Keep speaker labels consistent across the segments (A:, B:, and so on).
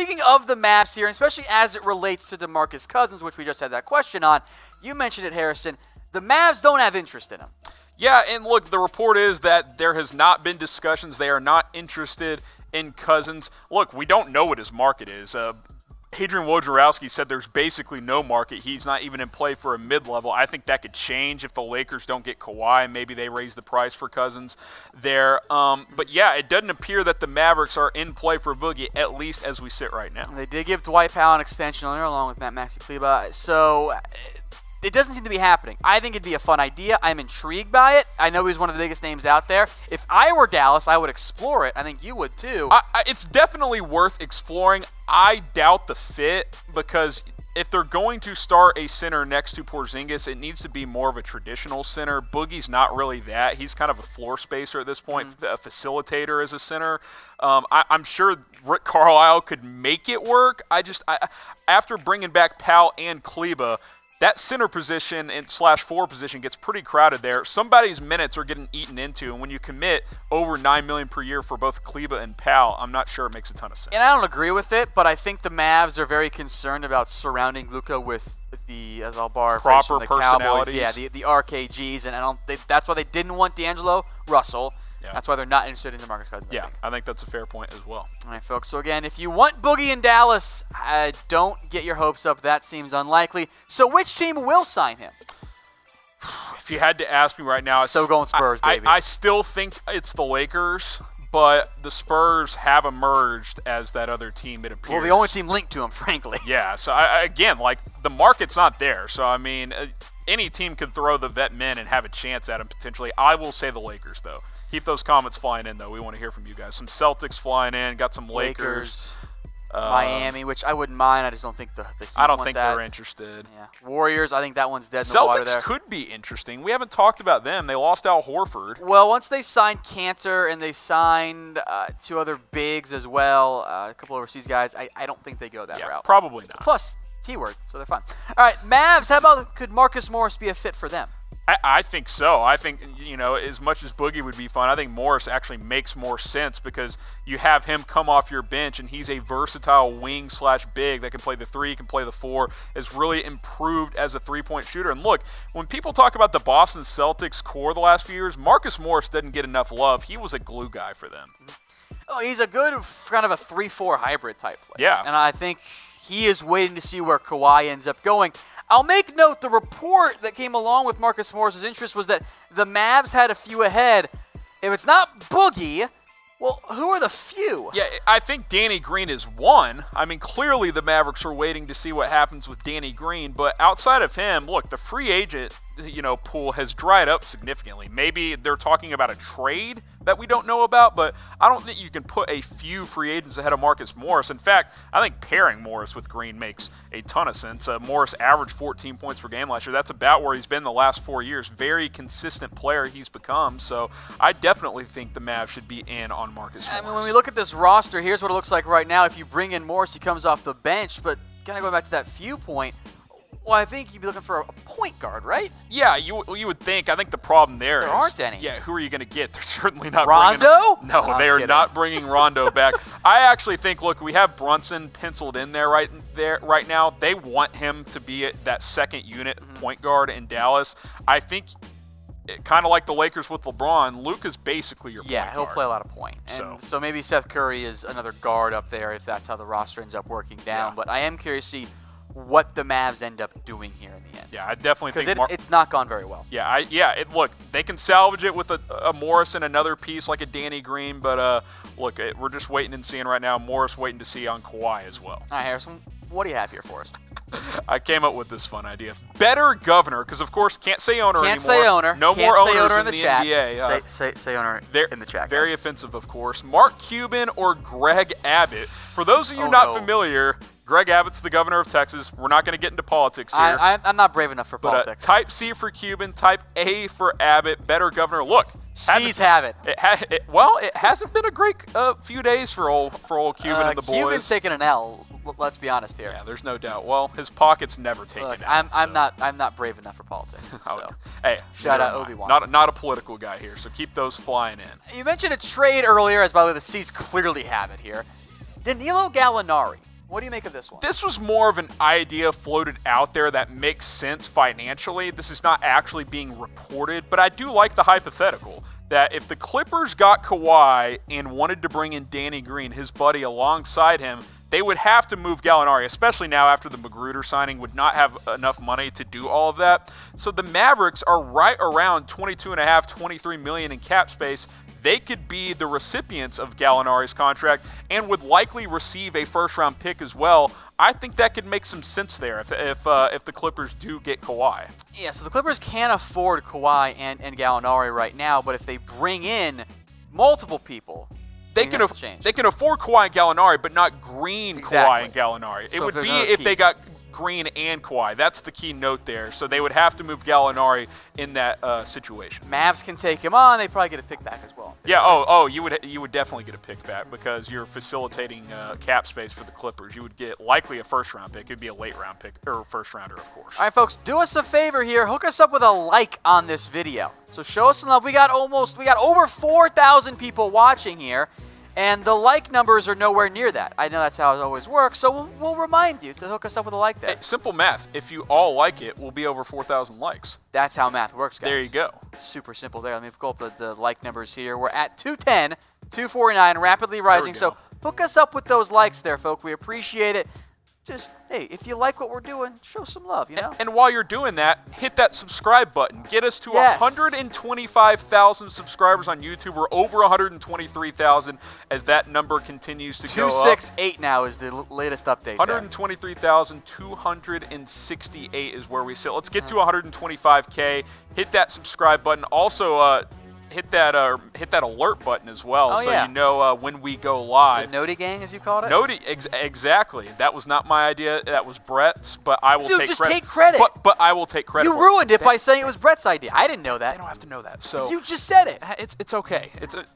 A: speaking of the Mavs here, and especially as it relates to DeMarcus Cousins, which we just had that question on, you mentioned it, Harrison. The Mavs don't have interest in him.
B: Yeah, and look, the report is that there has not been discussions. They are not interested in Cousins. Look, we don't know what his market is. Adrian Wojnarowski said there's basically no market. He's not even in play for a mid-level. I think that could change if the Lakers don't get Kawhi. Maybe they raise the price for Cousins there. But, yeah, it doesn't appear that the Mavericks are in play for Boogie, at least as we sit right now.
A: They did give Dwight Powell an extension on there along with Maxi Kleber. So it doesn't seem to be happening. I think it'd be a fun idea. I'm intrigued by it. I know he's one of the biggest names out there. If I were Dallas, I would explore it. I think you would too.
B: It's definitely worth exploring. I doubt the fit because if they're going to start a center next to Porzingis, it needs to be more of a traditional center. Boogie's not really that. He's kind of a floor spacer at this point, a facilitator as a center. I'm sure Rick Carlisle could make it work. After bringing back Powell and Kleber, that center position and /4 position gets pretty crowded there. Somebody's minutes are getting eaten into, and when you commit over $9 million per year for both Kleber and Powell, I'm not sure it makes a ton of sense.
A: And I don't agree with it, but I think the Mavs are very concerned about surrounding Luka with the, as I'll borrow
B: proper
A: the
B: personalities.
A: Cowboys, the RKGs, and that's why they didn't want D'Angelo Russell. Yeah. That's why they're not interested in DeMarcus Cousins.
B: Yeah, I think that's a fair point as well.
A: All right, folks. So, again, if you want Boogie in Dallas, don't get your hopes up. That seems unlikely. So, which team will sign him?
B: If you had to ask me right now,
A: still going Spurs, baby.
B: I still think it's the Lakers, but the Spurs have emerged as that other team, it appears.
A: Well, the only team linked to him, frankly.
B: Yeah, so, again, the market's not there. So, I mean, any team could throw the vet men and have a chance at him potentially. I will say the Lakers, though. Keep those comments flying in, though. We want to hear from you guys. Some Celtics flying in. Got some Lakers.
A: Miami, which I wouldn't mind. I just don't think the Heat
B: I don't
A: want
B: think
A: that.
B: they're interested.
A: Yeah. Warriors, I think that one's dead in the water there.
B: Celtics could be interesting. We haven't talked about them. They lost Al Horford.
A: Well, once they signed Cantor and they signed two other bigs as well, a couple overseas guys, I don't think they go that route.
B: Probably not.
A: Plus, T-word, so they're fine. All right, Mavs, how about could Marcus Morris be a fit for them?
B: I think so. I think, as much as Boogie would be fun, I think Morris actually makes more sense because you have him come off your bench, and he's a versatile wing/big that can play the 3, can play the 4, is really improved as a three-point shooter. And look, when people talk about the Boston Celtics core the last few years, Marcus Morris doesn't get enough love. He was a glue guy for them.
A: Oh, he's a good kind of a 3-4 hybrid type player.
B: Yeah.
A: And I think he is waiting to see where Kawhi ends up going. I'll make note, the report that came along with Marcus Morris' interest was that the Mavs had a few ahead. If it's not Boogie, well, who are the few?
B: Yeah, I think Danny Green is one. I mean, clearly the Mavericks are waiting to see what happens with Danny Green. But outside of him, look, the free agent pool has dried up significantly. Maybe they're talking about a trade that we don't know about, but I don't think you can put a few free agents ahead of Marcus Morris. In fact, I think pairing Morris with Green makes a ton of sense. Morris averaged 14 points per game last year. That's about where he's been the last 4 years. Very consistent player he's become. So I definitely think the Mavs should be in on Marcus Morris.
A: I mean, when we look at this roster, here's what it looks like right now. If you bring in Morris, he comes off the bench, but kind of going back to that few point, well, I think you'd be looking for a point guard, right?
B: Yeah, you would think. I think the problem there
A: aren't any.
B: Yeah, who are you going to get? They're certainly not
A: Rondo?
B: No, they are not bringing Rondo back. I actually think, look, we have Brunson penciled in there right now. They want him to be that second unit point guard in Dallas. I think kind of like the Lakers with LeBron, Luka's basically your point guard.
A: Yeah, he'll play a lot of point. And so maybe Seth Curry is another guard up there if that's how the roster ends up working down. Yeah. But I am curious to see what the Mavs end up doing here in the end.
B: Yeah, I definitely think
A: because it's not gone very well.
B: Yeah, look, they can salvage it with a Morris and another piece like a Danny Green, but look, we're just waiting and seeing right now. Morris waiting to see on Kawhi as well.
A: All right, Harrison, what do you have here for us?
B: I came up with this fun idea. Better governor, because of course can't say owner anymore.
A: Can't say owner.
B: No
A: can't
B: more
A: say
B: owners
A: owner
B: in the
A: chat.
B: NBA.
A: Say owner in the chat.
B: Very
A: guys.
B: offensive, of course. Mark Cuban or Greg Abbott. For those of you not familiar, Greg Abbott's the governor of Texas. We're not going to get into politics here.
A: I'm not brave enough for politics.
B: Type C for Cuban, type A for Abbott. Better governor. Look,
A: C's have it.
B: It hasn't been a great few days for old Cuban and the boys.
A: Cuban's taking an L. Let's be honest here.
B: Yeah, there's no doubt. Well, his pocket's never taken
A: Look,
B: out.
A: I'm not brave enough for politics. So.
B: Hey,
A: shout out Obi-Wan.
B: Not a political guy here, so keep those flying in.
A: You mentioned a trade earlier, as by the way the C's clearly have it here. Danillo Gallinari. What do you make of this one?
B: This was more of an idea floated out there that makes sense financially. This is not actually being reported, but I do like the hypothetical that if the Clippers got Kawhi and wanted to bring in Danny Green, his buddy, alongside him, they would have to move Gallinari, especially now after the Magruder signing, would not have enough money to do all of that. So the Mavericks are right around $22.5, $23 million in cap space. They could be the recipients of Gallinari's contract and would likely receive a first-round pick as well. I think that could make some sense there if the Clippers do get Kawhi.
A: Yeah, so the Clippers can't afford Kawhi and Gallinari right now, but if they bring in multiple people,
B: they can afford Kawhi and Gallinari, but not Green, Kawhi, and Gallinari.
A: So
B: it would be if they got Green and Kawhi. That's the key note there. So they would have to move Gallinari in that situation.
A: Mavs can take him on. They probably get a pick back as well.
B: Yeah. You would definitely get a pick back because you're facilitating cap space for the Clippers. You would get likely a first round pick. It'd be a late round pick or first rounder, of course.
A: All right, folks, do us a favor here. Hook us up with a like on this video. So show us some love. We got over 4,000 people watching here. And the like numbers are nowhere near that. I know that's how it always works, so we'll remind you to hook us up with a like there.
B: Hey, simple math. If you all like it, we'll be over 4,000 likes.
A: That's how math works, guys.
B: There you go.
A: Super simple there. Let me pull up the like numbers here. We're at 210, 249, rapidly rising. So hook us up with those likes there, folk. We appreciate it. Just, hey, if you like what we're doing, show some love, you know?
B: And while you're doing that, hit that subscribe button. Get us to 125,000 subscribers on YouTube. We're over 123,000 as that number continues to go up.
A: 268 now is the latest update.
B: 123,268 is where we sit. Let's get to 125K. Hit that subscribe button. Also, hit that alert button as well, you know when we go live.
A: The Noti gang, as you called it?
B: Noti, exactly. That was not my idea. That was Brett's, but I will take credit.
A: Dude, just take credit.
B: But I will take credit.
A: You ruined it by saying it was Brett's idea. I didn't know that.
B: They don't have to know that. So
A: you just said it.
B: It's okay.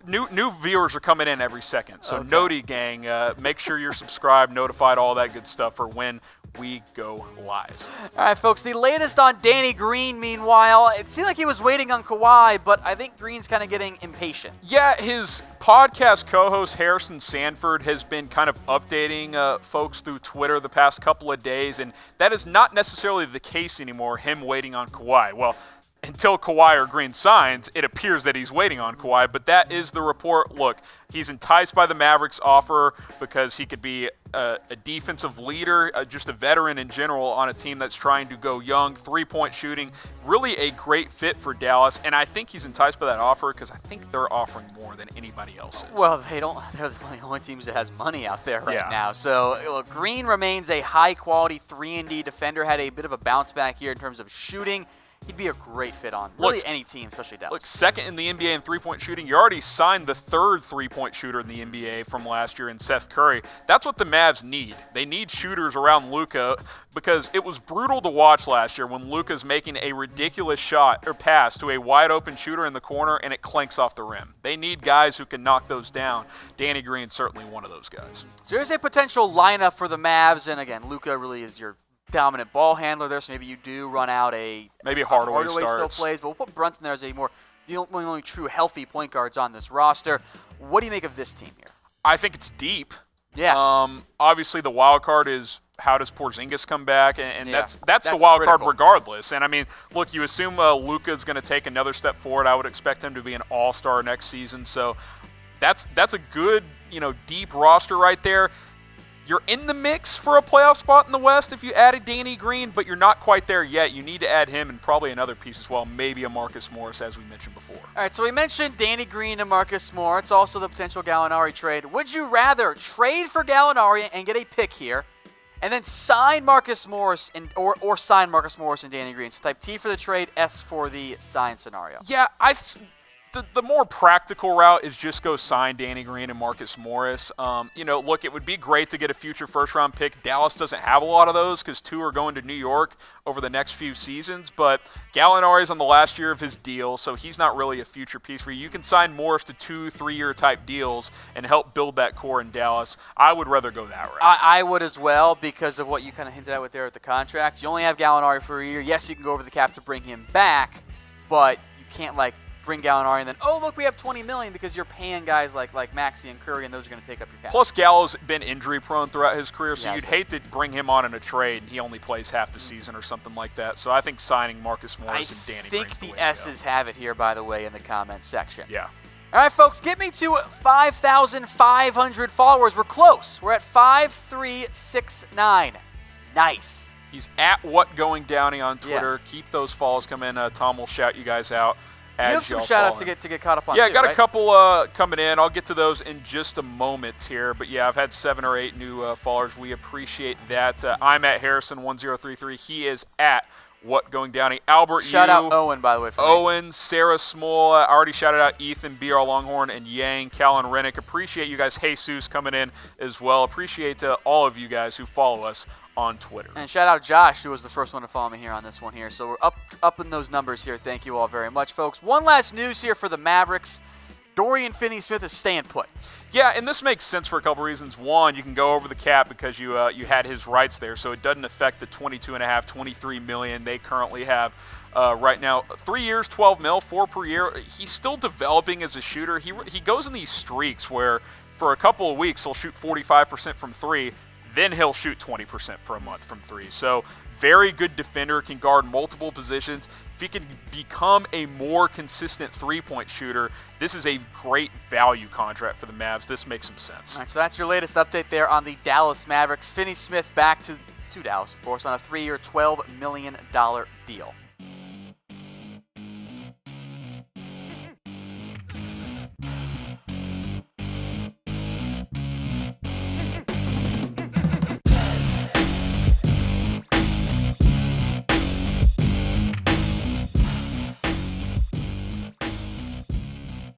B: New viewers are coming in every second. So Noti gang, make sure you're subscribed, notified, all that good stuff for when we go live.
A: All right, folks, the latest on Danny Green, meanwhile, it seemed like he was waiting on Kawhi, but I think Green's kind of getting impatient.
B: Yeah, his podcast co-host Harrison Sanford has been kind of updating folks through Twitter the past couple of days, and that is not necessarily the case anymore, him waiting on Kawhi. Well, until Kawhi or Green signs, it appears that he's waiting on Kawhi, but that is the report. Look, he's enticed by the Mavericks offer because he could be a defensive leader, just a veteran in general on a team that's trying to go young, three-point shooting, really a great fit for Dallas, and I think he's enticed by that offer because I think they're offering more than anybody else is.
A: Well, they're the only teams that has money out there right now. So, look, Green remains a high-quality 3-and-D defender, had a bit of a bounce back here in terms of shooting. He'd be a great fit on really any team, especially Dallas.
B: Look, second in the NBA in three-point shooting. You already signed the third three-point shooter in the NBA from last year in Seth Curry. That's what the Mavs need. They need shooters around Luka because it was brutal to watch last year when Luka's making a ridiculous shot or pass to a wide-open shooter in the corner and it clanks off the rim. They need guys who can knock those down. Danny Green's certainly one of those guys.
A: So here's a potential lineup for the Mavs, and again, Luka really is your dominant ball handler there, so maybe you do run out maybe
B: Hardaway
A: still plays, but we'll put Brunson there as the only true healthy point guards on this roster. What do you make of this team here?
B: I think it's deep.
A: Yeah.
B: Obviously, the wild card is how does Porzingis come back, and that's the wild
A: critical
B: card regardless. And I mean, look, you assume Luka is going to take another step forward. I would expect him to be an all-star next season. So that's a good deep roster right there. You're in the mix for a playoff spot in the West if you added Danny Green, but you're not quite there yet. You need to add him and probably another piece as well, maybe a Marcus Morris, as we mentioned before.
A: All right, so we mentioned Danny Green and Marcus Morris, also the potential Gallinari trade. Would you rather trade for Gallinari and get a pick here, and then sign Marcus Morris or sign Marcus Morris and Danny Green? So type T for the trade, S for the sign scenario.
B: Yeah, the more practical route is just go sign Danny Green and Marcus Morris. Look, it would be great to get a future first-round pick. Dallas doesn't have a lot of those because two are going to New York over the next few seasons. But Gallinari's on the last year of his deal, so he's not really a future piece for you. You can sign Morris to 2-3-year type deals and help build that core in Dallas. I would rather go that route.
A: I would as well because of what you kind of hinted at with there at the contracts. You only have Gallinari for a year. Yes, you can go over the cap to bring him back, but you can't, bring Gallinari, and then, oh, look, we have $20 million because you're paying guys like Maxey and Curry, and those are going to take up your cap.
B: Plus, Gallo's been injury-prone throughout his career, so
A: Yeah,
B: you'd hate to bring him on in a trade, and he only plays half the season or something like that. So I think signing Marcus Morris and Danny
A: I think
B: brings
A: the
B: way to go.
A: S's have it here, by the way, in the comments section.
B: Yeah.
A: All right, folks, get me to 5,500 followers. We're close. We're at 5,369. Nice.
B: He's at @WhatGoingDowney on Twitter. Yeah. Keep those follows coming in. Tom will shout you guys out.
A: You have some shout-outs to get caught up on,
B: yeah,
A: too,
B: got
A: right?
B: a couple coming in. I'll get to those in just a moment here. But, yeah, I've had 7 or 8 new followers. We appreciate that. I'm at Harrison1033. He is at @WhatGoingDowney. Albert,
A: Shout out Owen, by the way.
B: Owen, Sarah Small. I already shouted out Ethan, BR Longhorn, and Yang, Callan Rennick. Appreciate you guys. Jesus coming in as well. Appreciate all of you guys who follow us on Twitter.
A: And shout out Josh, who was the first one to follow me here on this one here. So we're up in those numbers here. Thank you all very much, folks. One last news here for the Mavericks. Dorian Finney-Smith is staying put.
B: Yeah, and this makes sense for a couple reasons. One, you can go over the cap because you had his rights there, so it doesn't affect the $22.5, $23 million they currently have right now. 3 years, $12 million, 4 per year. He's still developing as a shooter. He goes in these streaks where for a couple of weeks he'll shoot 45% from 3, then he'll shoot 20% for a month from 3. So very good defender, can guard multiple positions. If he can become a more consistent three-point shooter, this is a great value contract for the Mavs. This makes some sense.
A: All right, so that's your latest update there on the Dallas Mavericks. Finney-Smith back to Dallas, of course, on a 3-year, $12 million deal.